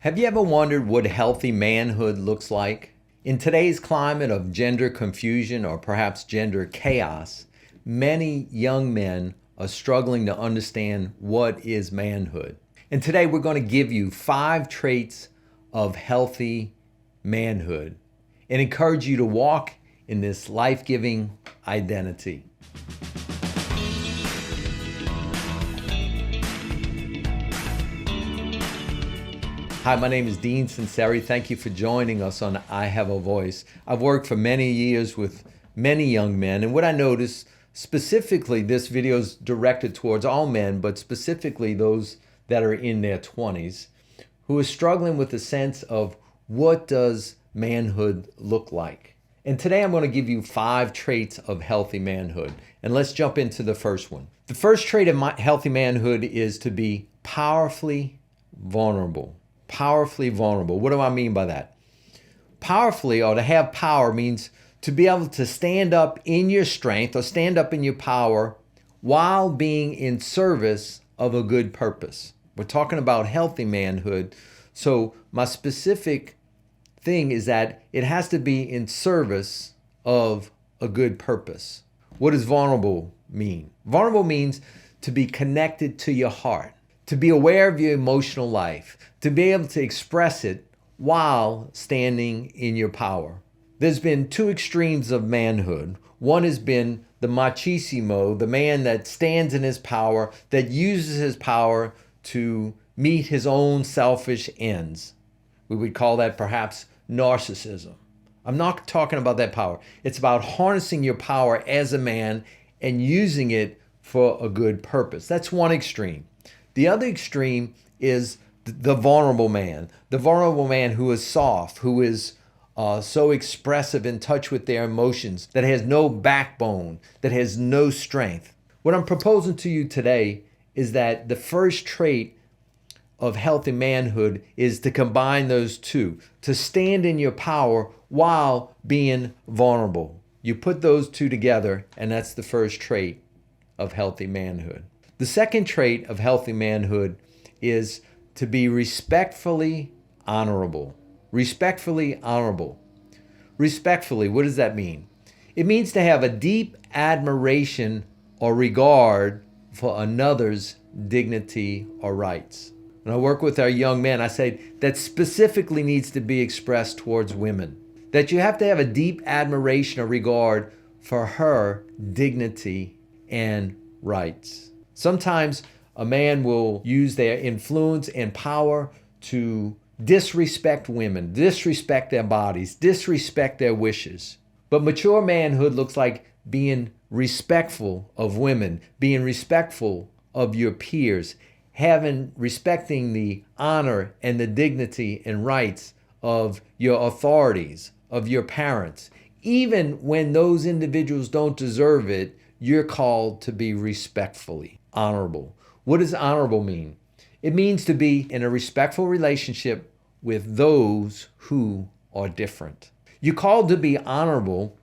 Have you ever wondered what healthy manhood looks like? In today's climate of gender confusion or perhaps gender chaos, many young men are struggling to understand what is manhood. And today we're going to give you 5 traits of healthy manhood and encourage you to walk in this life-giving identity. Hi, my name is Dean Sunseri. Thank you for joining us on I Have a Voice. I've worked for many years with many young men, and what I noticed, specifically this video is directed towards all men, but specifically those that are in their 20s, who are struggling with the sense of what does manhood look like. And today I'm going to give you 5 traits of healthy manhood. And let's jump into the first one. The first trait of healthy manhood is to be powerfully vulnerable. Powerfully vulnerable. What do I mean by that? Powerfully, or to have power, means to be able to stand up in your strength or stand up in your power while being in service of a good purpose. We're talking about healthy manhood. So my specific thing is that it has to be in service of a good purpose. What does vulnerable mean? Vulnerable means to be connected to your heart, to be aware of your emotional life, to be able to express it while standing in your power. There's been 2 extremes of manhood. One has been the machismo, the man that stands in his power, that uses his power to meet his own selfish ends. We would call that perhaps narcissism. I'm not talking about that power. It's about harnessing your power as a man and using it for a good purpose. That's one extreme. The other extreme is the vulnerable man who is soft, who is so expressive, in touch with their emotions, that has no backbone, that has no strength. What I'm proposing to you today is that the first trait of healthy manhood is to combine those two, to stand in your power while being vulnerable. You put those two together, and that's the first trait of healthy manhood. The second trait of healthy manhood is to be respectfully honorable. Respectfully honorable. Respectfully, what does that mean? It means to have a deep admiration or regard for another's dignity or rights. When I work with our young men, I say that specifically needs to be expressed towards women. That you have to have a deep admiration or regard for her dignity and rights. Sometimes a man will use their influence and power to disrespect women, disrespect their bodies, disrespect their wishes. But mature manhood looks like being respectful of women, being respectful of your peers, respecting the honor and the dignity and rights of your authorities, of your parents. Even when those individuals don't deserve it, you're called to be respectfully honorable. What does honorable mean? It means to be in a respectful relationship with those who are different. You're called to be honorable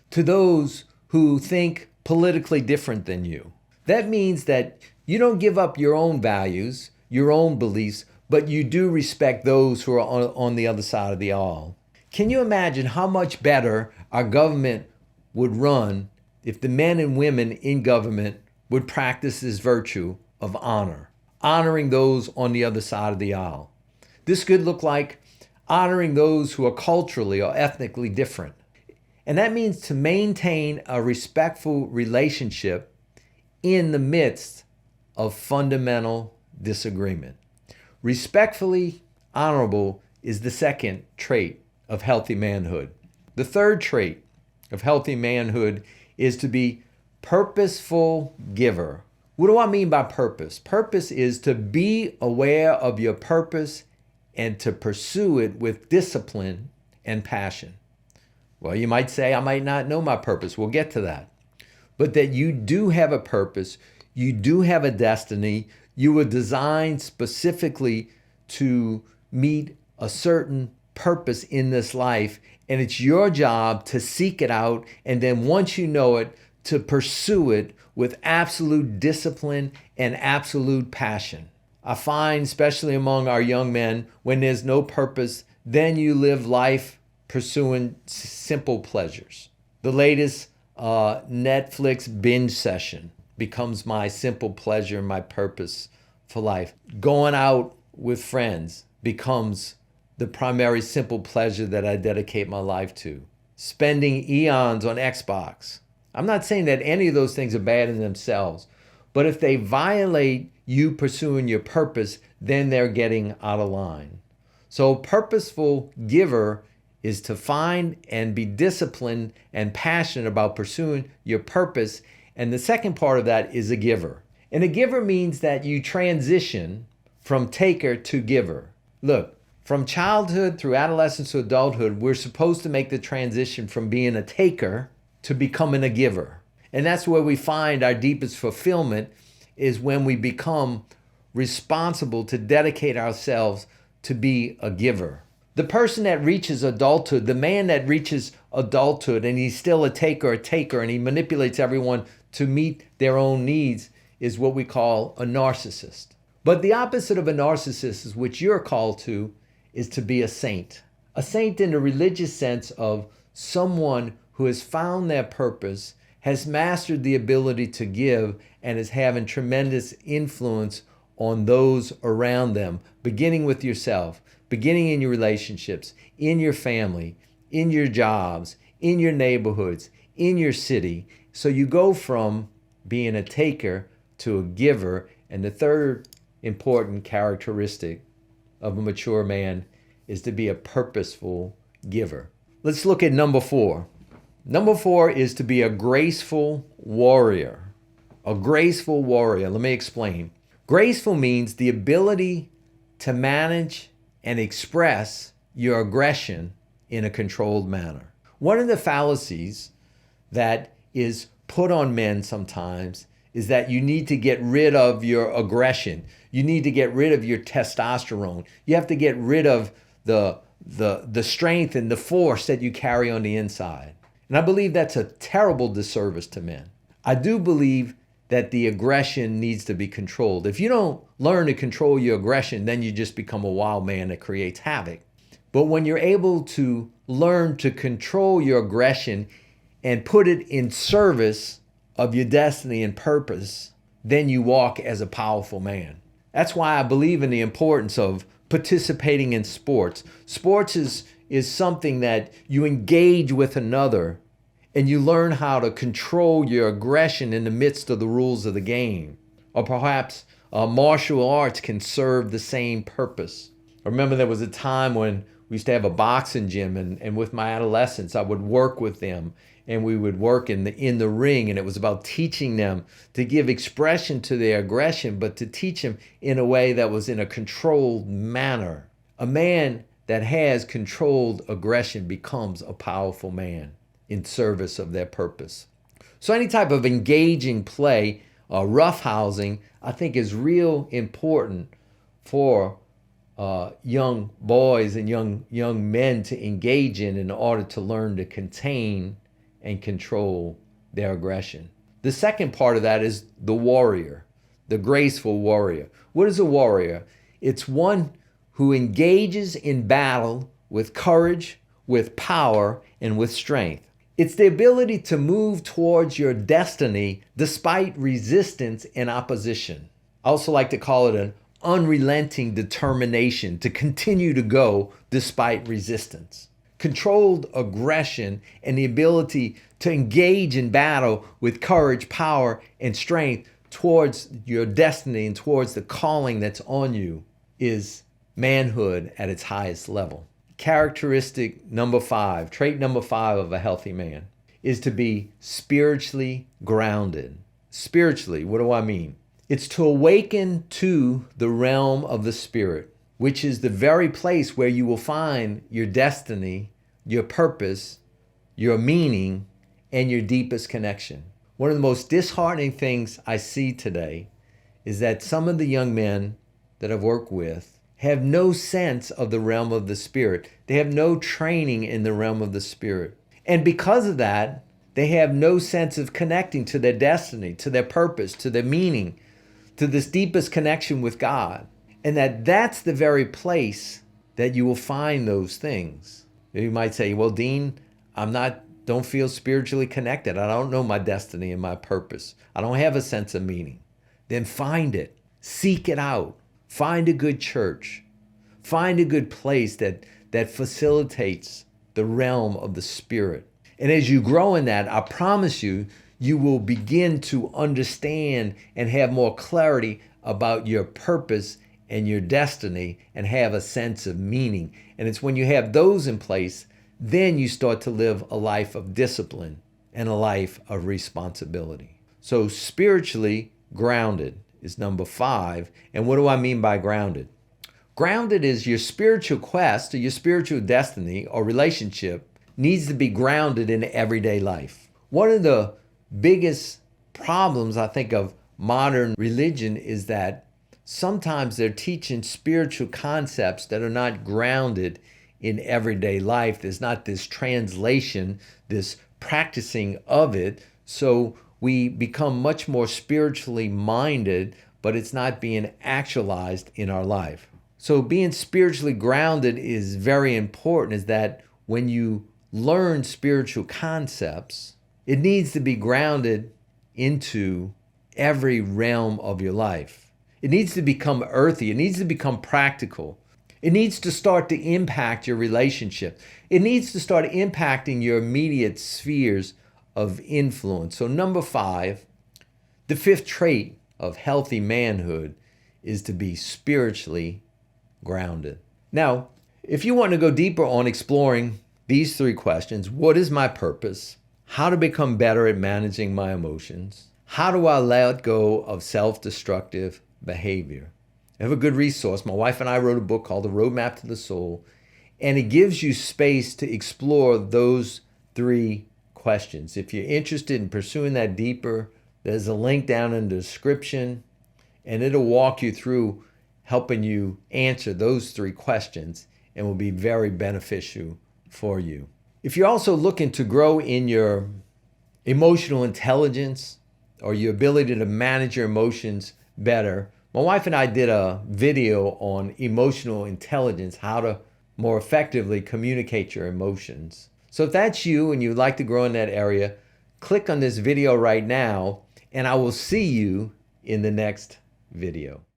to those who think politically different than you. That means that you don't give up your own values, your own beliefs, but you do respect those who are on the other side of the aisle. Can you imagine how much better our government would run if the men and women in government would practice this virtue of honor, honoring those on the other side of the aisle? This could look like honoring those who are culturally or ethnically different. And that means to maintain a respectful relationship in the midst of fundamental disagreement. Respectfully honorable is the second trait of healthy manhood. The third trait of healthy manhood is to be purposeful giver. What do I mean by purpose? Purpose is to be aware of your purpose and to pursue it with discipline and passion. Well, you might say, I might not know my purpose. We'll get to that. But that you do have a purpose, you do have a destiny, you were designed specifically to meet a certain purpose in this life, and it's your job to seek it out, and then once you know it, to pursue it with absolute discipline and absolute passion. I find, especially among our young men, when there's no purpose, then you live life pursuing simple pleasures. The latest Netflix binge session becomes my simple pleasure and my purpose for life. Going out with friends becomes the primary simple pleasure that I dedicate my life to. Spending eons on Xbox. I'm not saying that any of those things are bad in themselves, but if they violate you pursuing your purpose, then they're getting out of line. So a purposeful giver is to find and be disciplined and passionate about pursuing your purpose. And the second part of that is a giver. And a giver means that you transition from taker to giver. Look, from childhood through adolescence to adulthood, we're supposed to make the transition from being a taker to becoming a giver. And that's where we find our deepest fulfillment, is when we become responsible to dedicate ourselves to be a giver. The person that reaches adulthood, the man that reaches adulthood and he's still a taker, and he manipulates everyone to meet their own needs, is what we call a narcissist. But the opposite of a narcissist, which you're called to, is to be a saint. A saint in the religious sense of someone who has found their purpose, has mastered the ability to give, and is having tremendous influence on those around them, beginning with yourself, beginning in your relationships, in your family, in your jobs, in your neighborhoods, in your city. So you go from being a taker to a giver. And the third important characteristic of a mature man is to be a purposeful giver. Let's look at number 4. Number 4 is to be a graceful warrior. A graceful warrior. Let me explain. Graceful means the ability to manage and express your aggression in a controlled manner. One of the fallacies that is put on men sometimes is that you need to get rid of your aggression. You need to get rid of your testosterone. You have to get rid of the strength and the force that you carry on the inside. And I believe that's a terrible disservice to men. I do believe that the aggression needs to be controlled. If you don't learn to control your aggression, then you just become a wild man that creates havoc. But when you're able to learn to control your aggression and put it in service of your destiny and purpose, then you walk as a powerful man. That's why I believe in the importance of participating in sports. Sports is something that you engage with another and you learn how to control your aggression in the midst of the rules of the game. Or perhaps martial arts can serve the same purpose. I remember there was a time when we used to have a boxing gym, and with my adolescents, I would work with them, and we would work in the ring, and it was about teaching them to give expression to their aggression, but to teach them in a way that was in a controlled manner. A man that has controlled aggression becomes a powerful man in service of their purpose. So any type of engaging play, roughhousing, I think is real important for young boys and young men to engage in order to learn to contain and control their aggression. The second part of that is the warrior, the graceful warrior. What is a warrior? It's one who engages in battle with courage, with power, and with strength. It's the ability to move towards your destiny despite resistance and opposition. I also like to call it an unrelenting determination to continue to go despite resistance. Controlled aggression and the ability to engage in battle with courage, power, and strength towards your destiny and towards the calling that's on you is manhood at its highest level. Characteristic number 5, trait number 5 of a healthy man is to be spiritually grounded. Spiritually, what do I mean? It's to awaken to the realm of the spirit, which is the very place where you will find your destiny, your purpose, your meaning, and your deepest connection. One of the most disheartening things I see today is that some of the young men that I've worked with have no sense of the realm of the spirit. They have no training in the realm of the spirit. And because of that, they have no sense of connecting to their destiny, to their purpose, to their meaning, to this deepest connection with God. And that's the very place that you will find those things. You might say, well, Dean, don't feel spiritually connected. I don't know my destiny and my purpose. I don't have a sense of meaning. Then find it. Seek it out. Find a good church. Find a good place that facilitates the realm of the spirit. And as you grow in that, I promise you, you will begin to understand and have more clarity about your purpose and your destiny and have a sense of meaning. And it's when you have those in place, then you start to live a life of discipline and a life of responsibility. So spiritually grounded is number 5. And what do I mean by grounded? Grounded is your spiritual quest or your spiritual destiny or relationship needs to be grounded in everyday life. One of the biggest problems I think of modern religion is that sometimes they're teaching spiritual concepts that are not grounded in everyday life. There's not this translation, this practicing of it. So we become much more spiritually minded, but it's not being actualized in our life. So being spiritually grounded is very important, is that when you learn spiritual concepts, it needs to be grounded into every realm of your life. It needs to become earthy. It needs to become practical. It needs to start to impact your relationship. It needs to start impacting your immediate spheres of influence. So number 5, the 5th trait of healthy manhood is to be spiritually grounded. Now, if you want to go deeper on exploring these 3 questions, what is my purpose? How to become better at managing my emotions? How do I let go of self-destructive behavior? I have a good resource. My wife and I wrote a book called The Roadmap to the Soul, and it gives you space to explore those 3 questions. If you're interested in pursuing that deeper, there's a link down in the description, and it'll walk you through helping you answer those 3 questions and will be very beneficial for you. If you're also looking to grow in your emotional intelligence or your ability to manage your emotions better, my wife and I did a video on emotional intelligence, how to more effectively communicate your emotions. So if that's you and you'd like to grow in that area, click on this video right now, and I will see you in the next video.